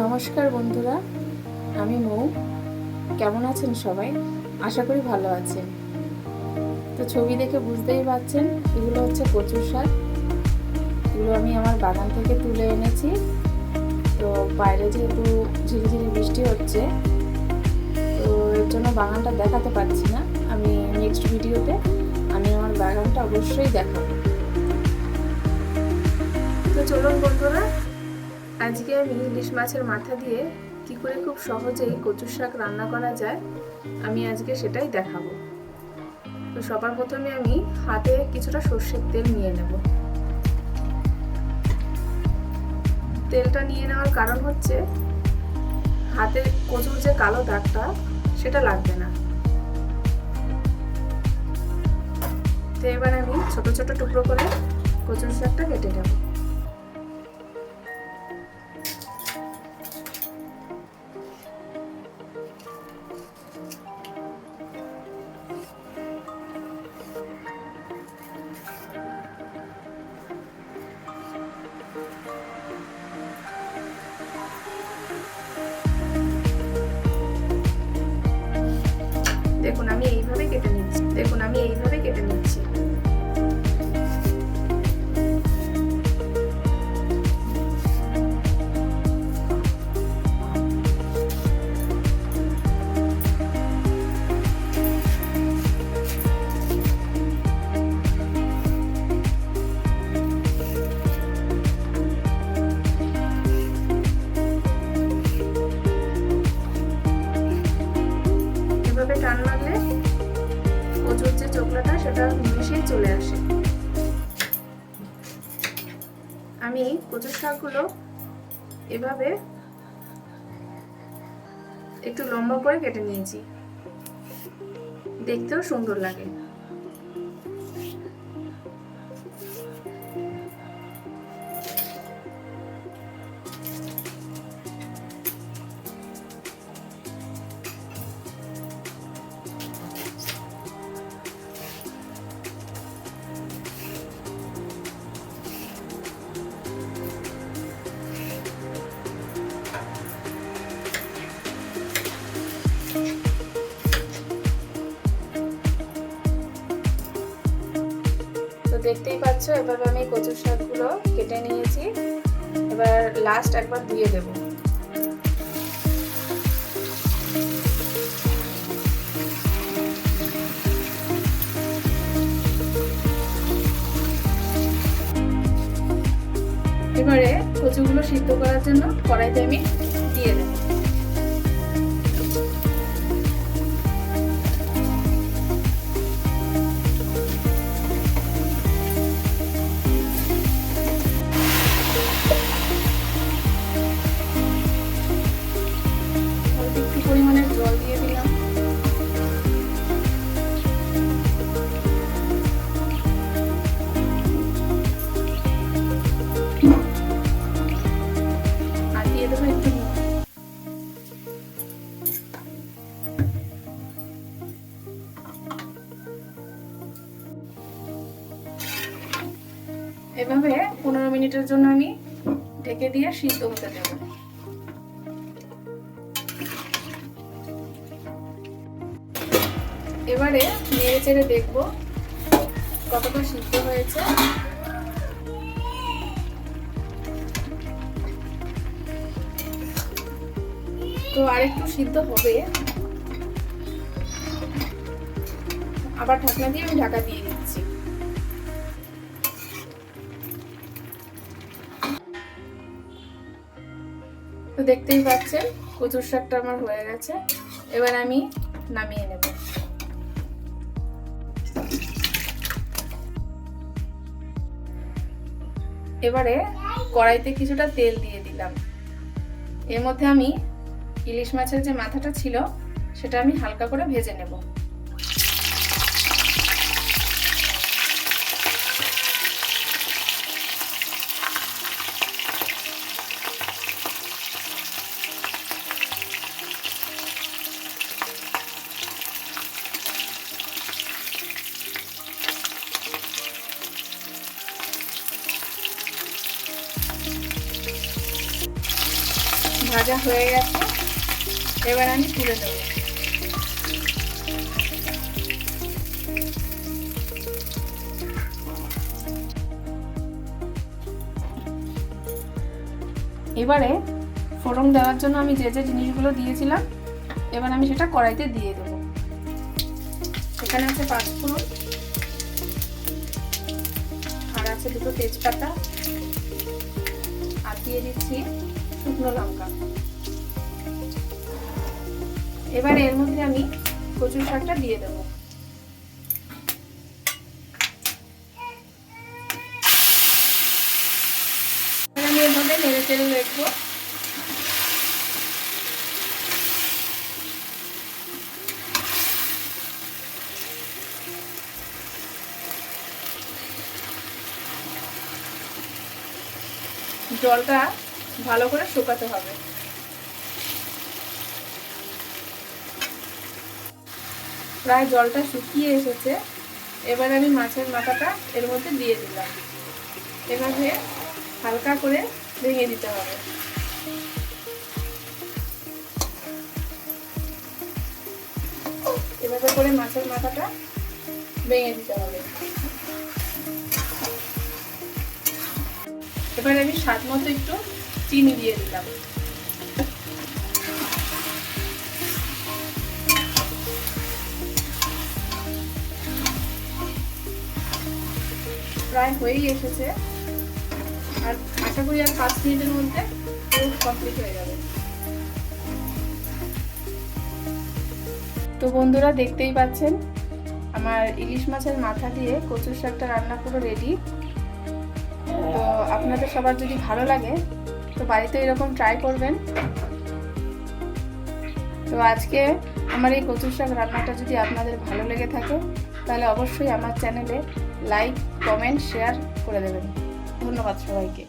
নমস্কার বন্ধুরা, আমি মৌ। কেমন আছেন সবাই? আশা করি ভালো আছেন। তো ছবি দেখে বুঝতেই পারছেন এগুলো হচ্ছে কচুর শাক। এগুলো আমি আমার বাগান থেকে তুলে এনেছি। তো বাইরে যেহেতু ঝিরিঝিরি বৃষ্টি হচ্ছে, তো এর জন্য বাগানটা দেখাতে পারছি না। আমি নেক্সট ভিডিওতে আমি আমার বাগানটা অবশ্যই দেখাবো। তো চলুন বন্ধুরা, আজকে আমি ইলিশ মাছের মাথা দিয়ে কি করে খুব সহজেই কচুর শাক রান্না করা যায় আমি আজকে সেটাই দেখাবো। তো সবার প্রথমে আমি হাতে কিছুটা সর্ষের তেল নিয়ে নেব। তেলটা নিয়ে নেওয়ার কারণ হচ্ছে হাতে কচুর যে কালো দাগটা সেটা লাগবে না। তো এবার আমি ছোট ছোট টুকরো করে কচুর শাকটা কেটে নেব। দেখুন আমি এইভাবে কেটে নিচ্ছি। এভাবে টান মারলে কচুর যে চোখলাটা সেটা মিশিয়ে চলে আসে। আমি কচুর শাকগুলো এভাবে একটু লম্বা করে কেটে নিয়েছি, দেখতেও সুন্দর লাগে। তো দেখতেই পাচ্ছ এভাবে আমি কচুর শাকগুলো কেটে নিয়েছি। এবার লাস্ট একবার ধুয়ে দেব। এবারে কচুগুলো সিদ্ধ করার জন্য কড়াইতে আমি দিয়ে দেব। একটু পরিমাণে জল দিয়ে দিলাম। আর দিয়ে দেবো একটু নুন। এভাবে 15 মিনিটের জন্য আমি ঢেকে দিয়ে সিদ্ধ হতে দেব। এবারে নেড়ে চেড়ে দেখবো কতটা সিদ্ধ হয়েছে। তো আরেকটু সিদ্ধ হবে, আবার ঢাকনা দিয়ে আমি ঢাকা দিয়ে দিচ্ছি। তো দেখতেই পাচ্ছেন কচুর শাকটা আমার হয়ে গেছে। এবার আমি নামিয়ে নেব। এবারে কড়াইতে কিছুটা তেল দিয়ে দিলাম। এর মধ্যে আমি ইলিশ মাছের যে মাথাটা ছিল সেটা আমি হালকা করে ভেজে নেব। ভাজা হয়ে গেছে, এবার আমি তুলে দেবো। এবারে ফোড়ন দেওয়ার জন্য আমি যে যে জিনিসগুলো দিয়েছিলাম এবার আমি সেটা কড়াইতে দিয়ে দেবো। এখানে আছে 5 ফোড়ন, আর আছে 2টো তেজপাতা, আর দিয়ে দিচ্ছি শুকনো লঙ্কা। এবার এর মধ্যে আমি কচুর শাকটা দিয়ে দেবো। আমি এভাবে নেড়ে চেড়ে রাখবো। জলটা ভালো করে শুকাতে হবে। প্রায় জলটা শুকিয়ে এসেছে, এবার আমি মাছের মাথাটা এর মধ্যে দিয়ে দিলাম। এভাবে হালকা করে ভেঙে দিতে হবে। এভাবে করে মাছের মাথাটা ভেঙে দিতে হবে। এবার আমি স্বাদ মতো একটু চিনি দিয়ে দিলাম। প্রায় হয়েই এসেছে, আর আশা করি আর 5 মিনিটের মধ্যে পুরো কমপ্লিট হয়ে যাবে। তো বন্ধুরা দেখতেই পাচ্ছেন আমার ইলিশ মাছের মাথা দিয়ে কচুর শাকটা রান্না পুরো রেডি। তো আপনাদের সবার যদি ভালো লাগে তো বাড়িতে এরকম ট্রাই করবেন। তো আজকে আমার এই কচুর শাক রান্নাটা যদি আপনাদের ভালো লেগে থাকে তাহলে অবশ্যই আমার চ্যানেলে লাইক, কমেন্ট, শেয়ার করে দেবেন। ধন্যবাদ সবাইকে।